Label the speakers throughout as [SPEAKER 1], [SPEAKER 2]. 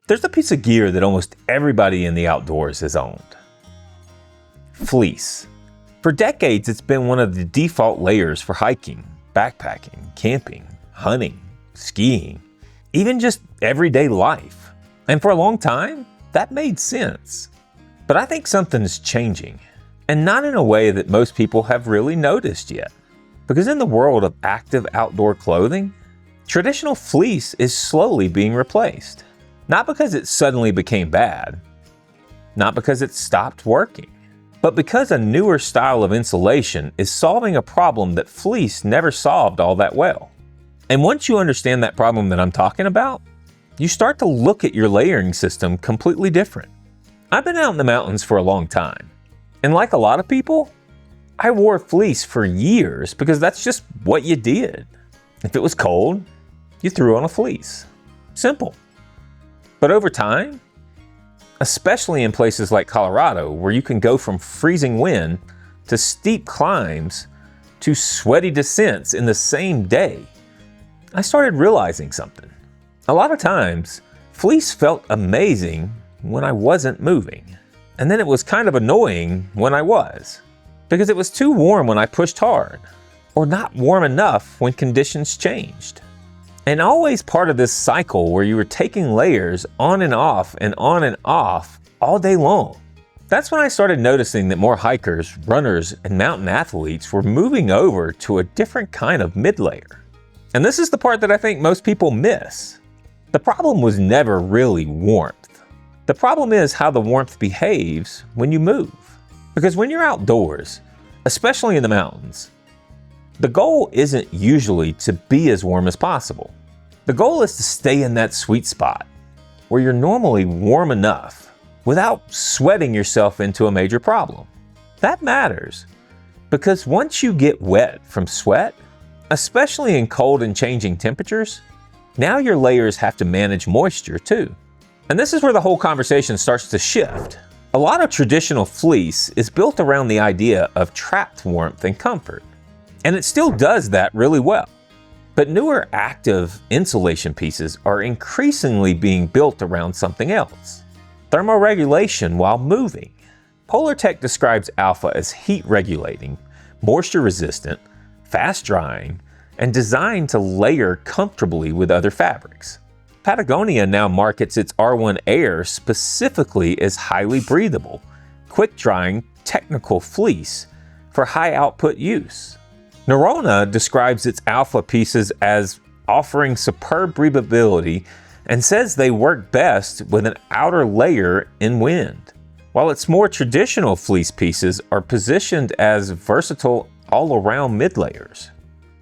[SPEAKER 1] There's a piece of gear that almost everybody in the outdoors has owned. Fleece. For decades, it's been one of the default layers for hiking, backpacking, camping, hunting, skiing, even just everyday life. And for a long time, that made sense. But I think something is changing, and not in a way that most people have really noticed yet. Because in the world of active outdoor clothing, traditional fleece is slowly being replaced. Not because it suddenly became bad, not because it stopped working, but because a newer style of insulation is solving a problem that fleece never solved all that well. And once you understand that problem that I'm talking about, you start to look at your layering system completely different. I've been out in the mountains for a long time, and like a lot of people, I wore fleece for years because that's just what you did. If it was cold, you threw on a fleece. Simple. But over time, especially in places like Colorado, where you can go from freezing wind to steep climbs to sweaty descents in the same day, I started realizing something. A lot of times, fleece felt amazing when I wasn't moving. And then it was kind of annoying when I was, because it was too warm when I pushed hard, or not warm enough when conditions changed. And always part of this cycle where you were taking layers on and off all day long. That's when I started noticing that more hikers, runners, and mountain athletes were moving over to a different kind of mid-layer. And this is the part that I think most people miss. The problem was never really warmth. The problem is how the warmth behaves when you move. Because when you're outdoors, especially in the mountains, the goal isn't usually to be as warm as possible. The goal is to stay in that sweet spot where you're normally warm enough without sweating yourself into a major problem. That matters because once you get wet from sweat, especially in cold and changing temperatures, now your layers have to manage moisture too. And this is where the whole conversation starts to shift. A lot of traditional fleece is built around the idea of trapped warmth and comfort. And it still does that really well. But newer active insulation pieces are increasingly being built around something else. Thermoregulation while moving. Polartec describes alpha as heat regulating, moisture resistant, fast drying, and designed to layer comfortably with other fabrics. Patagonia now markets its R1 Air specifically as highly breathable, quick drying, technical fleece for high output use. Norona describes its alpha pieces as offering superb breathability and says they work best with an outer layer in wind, while its more traditional fleece pieces are positioned as versatile all-around mid-layers.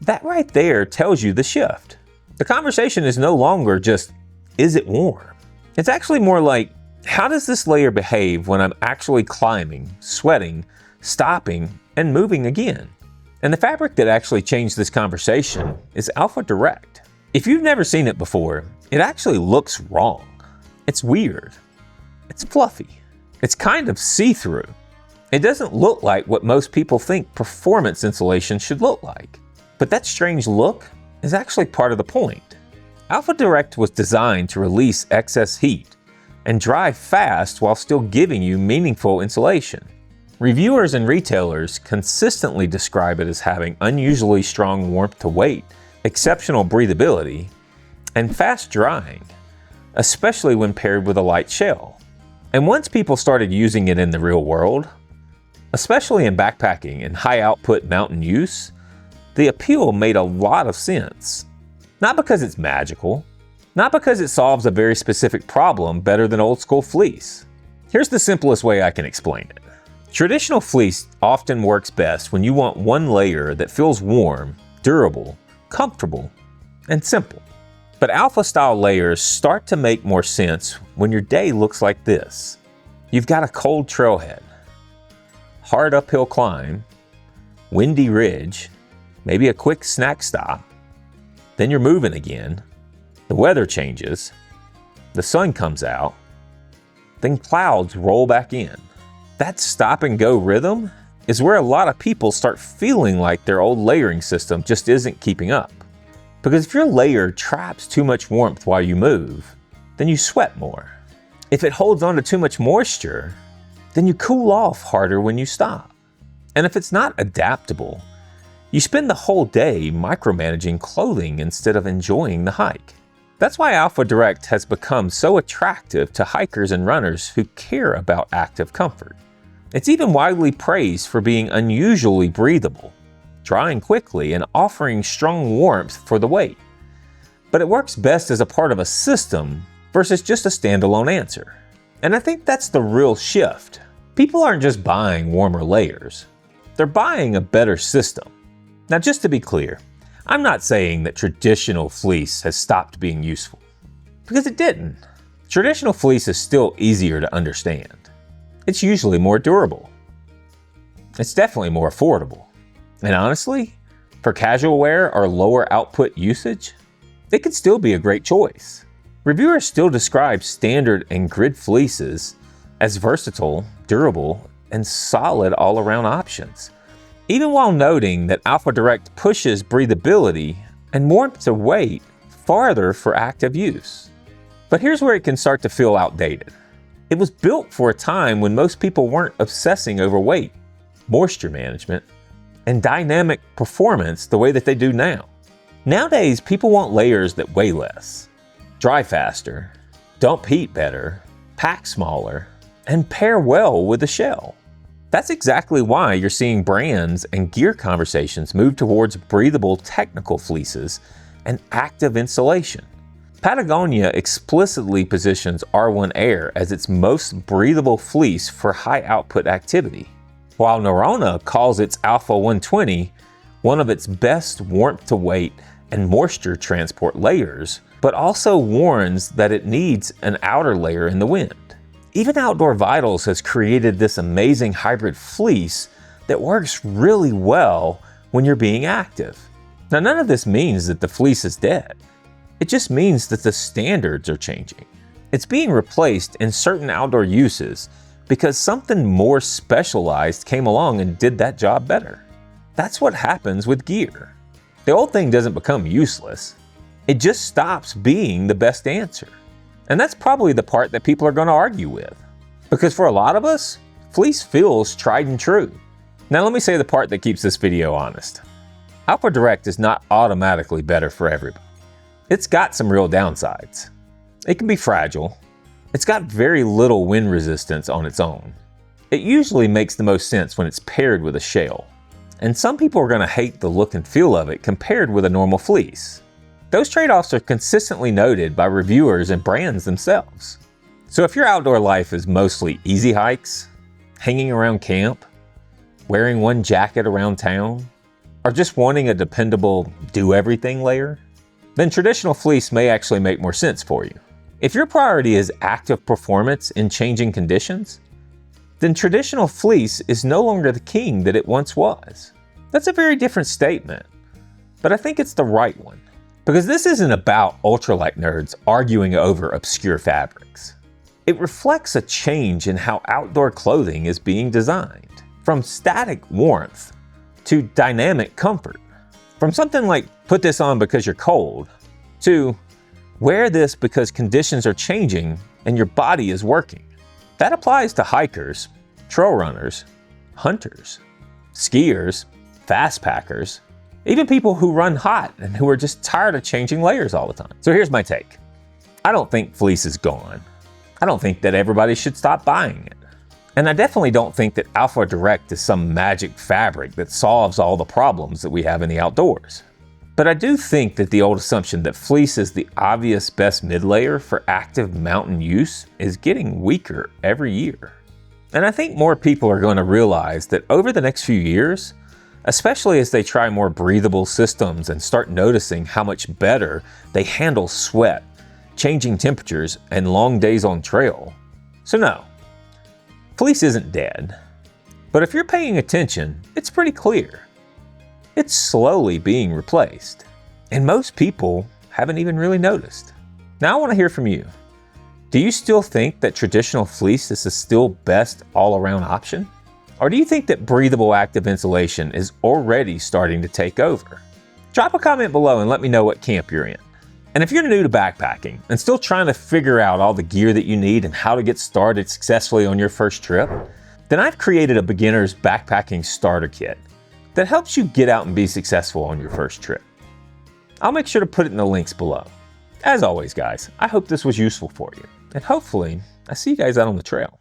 [SPEAKER 1] That right there tells you the shift. The conversation is no longer just, is it warm? It's actually more like, how does this layer behave when I'm actually climbing, sweating, stopping, and moving again? And the fabric that actually changed this conversation is Alpha Direct. If you've never seen it before, it actually looks wrong. It's weird. It's fluffy. It's kind of see-through. It doesn't look like what most people think performance insulation should look like. But that strange look is actually part of the point. Alpha Direct was designed to release excess heat and dry fast while still giving you meaningful insulation. Reviewers and retailers consistently describe it as having unusually strong warmth to weight, exceptional breathability, and fast drying, especially when paired with a light shell. And once people started using it in the real world, especially in backpacking and high output mountain use, the appeal made a lot of sense. Not because it's magical, not because it solves a very specific problem better than old school fleece. Here's the simplest way I can explain it. Traditional fleece often works best when you want one layer that feels warm, durable, comfortable, and simple. But alpha style layers start to make more sense when your day looks like this. You've got a cold trailhead, hard uphill climb, windy ridge, maybe a quick snack stop, then you're moving again, the weather changes, the sun comes out, then clouds roll back in. That stop and go rhythm is where a lot of people start feeling like their old layering system just isn't keeping up. Because if your layer traps too much warmth while you move, then you sweat more. If it holds on to too much moisture, then you cool off harder when you stop. And if it's not adaptable, you spend the whole day micromanaging clothing instead of enjoying the hike. That's why Alpha Direct has become so attractive to hikers and runners who care about active comfort. It's even widely praised for being unusually breathable, drying quickly, and offering strong warmth for the weight. But it works best as a part of a system versus just a standalone answer. And I think that's the real shift. People aren't just buying warmer layers. They're buying a better system. Now, just to be clear, I'm not saying that traditional fleece has stopped being useful, because it didn't. Traditional fleece is still easier to understand. It's usually more durable. It's definitely more affordable. And honestly, for casual wear or lower output usage, it could still be a great choice. Reviewers still describe standard and grid fleeces as versatile, durable, and solid all-around options, even while noting that Alpha Direct pushes breathability and warmth to weight farther for active use. But here's where it can start to feel outdated. It was built for a time when most people weren't obsessing over weight, moisture management, and dynamic performance the way that they do now. Nowadays, people want layers that weigh less, dry faster, dump heat better, pack smaller, and pair well with the shell. That's exactly why you're seeing brands and gear conversations move towards breathable technical fleeces and active insulation. Patagonia explicitly positions R1 Air as its most breathable fleece for high output activity, while Norona calls its Alpha 120 one of its best warmth to weight and moisture transport layers, but also warns that it needs an outer layer in the wind. Even Outdoor Vitals has created this amazing hybrid fleece that works really well when you're being active. Now, none of this means that the fleece is dead. It just means that the standards are changing. It's being replaced in certain outdoor uses because something more specialized came along and did that job better. That's what happens with gear. The old thing doesn't become useless. It just stops being the best answer. And that's probably the part that people are going to argue with. Because for a lot of us, fleece feels tried and true. Now let me say the part that keeps this video honest. Alpha Direct is not automatically better for everybody. It's got some real downsides. It can be fragile. It's got very little wind resistance on its own. It usually makes the most sense when it's paired with a shell. And some people are going to hate the look and feel of it compared with a normal fleece. Those trade-offs are consistently noted by reviewers and brands themselves. So if your outdoor life is mostly easy hikes, hanging around camp, wearing one jacket around town, or just wanting a dependable do-everything layer, then traditional fleece may actually make more sense for you. If your priority is active performance in changing conditions, then traditional fleece is no longer the king that it once was. That's a very different statement, but I think it's the right one. Because this isn't about ultralight nerds arguing over obscure fabrics. It reflects a change in how outdoor clothing is being designed, from static warmth to dynamic comfort. From something like put this on because you're cold, to wear this because conditions are changing and your body is working. That applies to hikers, trail runners, hunters, skiers, fast packers, even people who run hot and who are just tired of changing layers all the time. So here's my take. I don't think fleece is gone. I don't think that everybody should stop buying it. And I definitely don't think that Alpha Direct is some magic fabric that solves all the problems that we have in the outdoors. But I do think that the old assumption that fleece is the obvious best mid-layer for active mountain use is getting weaker every year. And I think more people are going to realize that over the next few years, especially as they try more breathable systems and start noticing how much better they handle sweat, changing temperatures, and long days on trail. So no, fleece isn't dead. But if you're paying attention, it's pretty clear. It's slowly being replaced. And most people haven't even really noticed. Now I want to hear from you. Do you still think that traditional fleece is the still best all-around option? Or do you think that breathable active insulation is already starting to take over? Drop a comment below and let me know what camp you're in. And if you're new to backpacking and still trying to figure out all the gear that you need and how to get started successfully on your first trip, then I've created a beginner's backpacking starter kit that helps you get out and be successful on your first trip. I'll make sure to put it in the links below. As always, guys, I hope this was useful for you, and hopefully I see you guys out on the trail.